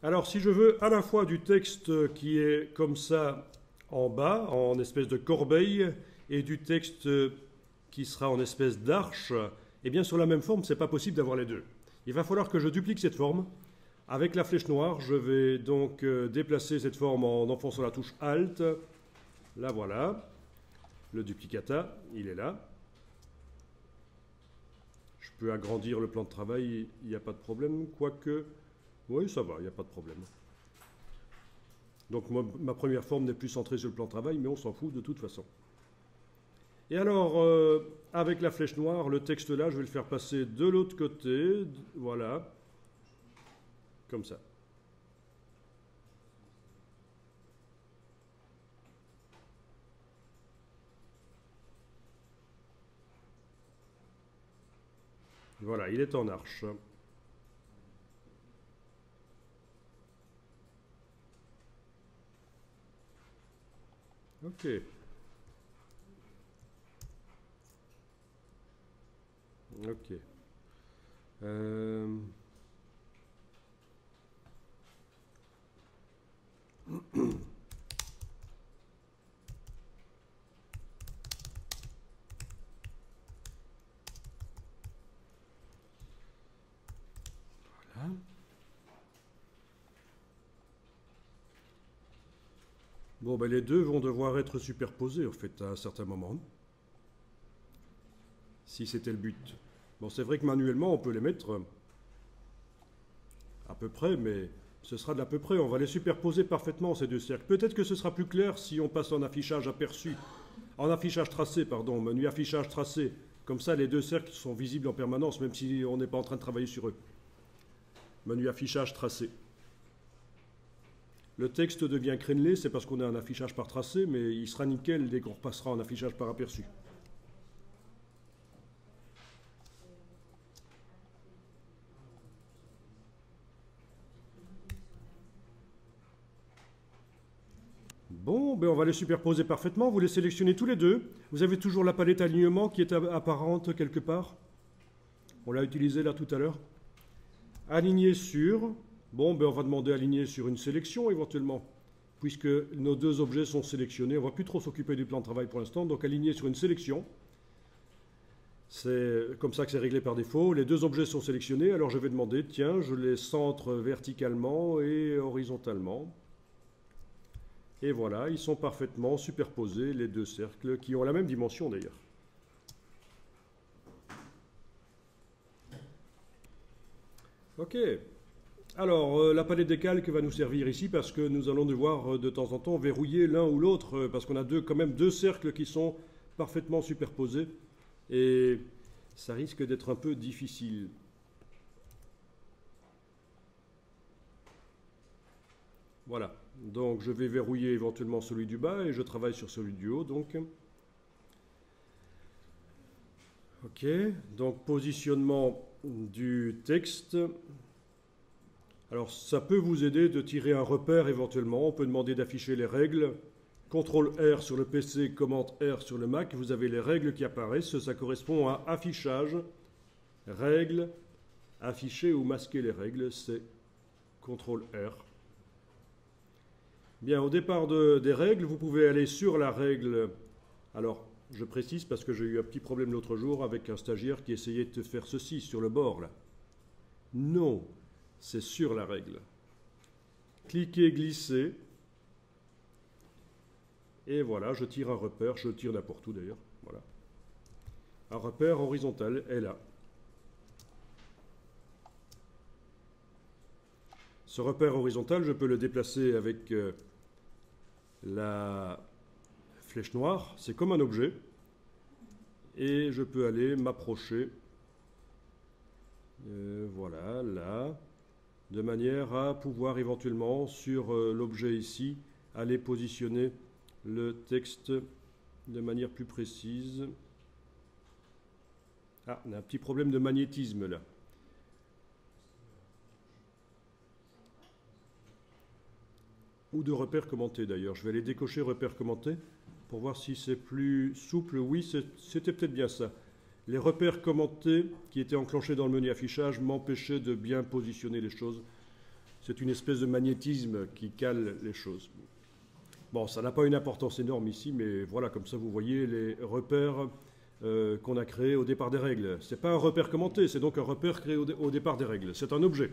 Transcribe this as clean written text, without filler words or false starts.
Alors, si je veux à la fois du texte qui est comme ça en bas, en espèce de corbeille, et du texte qui sera en espèce d'arche, eh bien sur la même forme, ce n'est pas possible d'avoir les deux. Il va falloir que je duplique cette forme. Avec la flèche noire, je vais donc déplacer cette forme en enfonçant la touche Alt. Là, voilà. Le duplicata, il est là. Je peux agrandir le plan de travail, il n'y a pas de problème, quoique... Oui, ça va, il n'y a pas de problème. Donc ma première forme n'est plus centrée sur le plan de travail, mais on s'en fout de toute façon. Et alors, avec la flèche noire, le texte là, je vais le faire passer de l'autre côté, voilà, comme ça. Voilà, il est en arche. Ok. Ok. Voilà. Bon, ben les deux vont devoir être superposés, en fait, à un certain moment. Si c'était le but. Bon, c'est vrai que manuellement, on peut les mettre à peu près, mais ce sera de l'à peu près. On va les superposer parfaitement, ces deux cercles. Peut-être que ce sera plus clair si on passe en affichage aperçu. En affichage tracé, pardon, menu affichage tracé. Comme ça, les deux cercles sont visibles en permanence, même si on n'est pas en train de travailler sur eux. Menu affichage tracé. Le texte devient crénelé, c'est parce qu'on a un affichage par tracé, mais il sera nickel dès qu'on repassera en affichage par aperçu. Bon, ben on va les superposer parfaitement. Vous les sélectionnez tous les deux. Vous avez toujours la palette alignement qui est apparente quelque part. On l'a utilisée là tout à l'heure. Aligner sur. Bon, ben on va demander aligner sur une sélection éventuellement. Puisque nos deux objets sont sélectionnés. On ne va plus trop s'occuper du plan de travail pour l'instant. Donc aligner sur une sélection. C'est comme ça que c'est réglé par défaut. Les deux objets sont sélectionnés. Alors je vais demander, tiens, je les centre verticalement et horizontalement. Et voilà, ils sont parfaitement superposés, les deux cercles, qui ont la même dimension d'ailleurs. Ok. Alors, la palette des calques va nous servir ici parce que nous allons devoir de temps en temps verrouiller l'un ou l'autre, parce qu'on a quand même deux cercles qui sont parfaitement superposés. Et ça risque d'être un peu difficile. Voilà. Donc je vais verrouiller éventuellement celui du bas et je travaille sur celui du haut. Donc, ok. Donc positionnement du texte. Alors ça peut vous aider de tirer un repère éventuellement. On peut demander d'afficher les règles. CTRL R sur le PC, commande R sur le Mac. Vous avez les règles qui apparaissent. Ça correspond à affichage, règles, afficher ou masquer les règles. C'est CTRL R. Bien, au départ des règles, vous pouvez aller sur la règle. Alors, je précise parce que j'ai eu un petit problème l'autre jour avec un stagiaire qui essayait de faire ceci sur le bord, là. Non, c'est sur la règle. Cliquez, glissez. Et voilà, je tire un repère. Je tire n'importe où d'ailleurs. Voilà. Un repère horizontal est là. Ce repère horizontal, je peux le déplacer avec la flèche noire. C'est comme un objet. Et je peux aller m'approcher. Voilà, là. De manière à pouvoir éventuellement, sur l'objet ici, aller positionner le texte de manière plus précise. Ah, on a un petit problème de magnétisme là. Ou de repères commentés d'ailleurs. Je vais aller décocher repères commentés pour voir si c'est plus souple. Oui, c'était peut-être bien ça. Les repères commentés qui étaient enclenchés dans le menu affichage m'empêchaient de bien positionner les choses. C'est une espèce de magnétisme qui cale les choses. Bon, ça n'a pas une importance énorme ici, mais voilà, comme ça vous voyez les repères qu'on a créés au départ des règles. Ce n'est pas un repère commenté, c'est donc un repère créé au départ des règles. C'est un objet.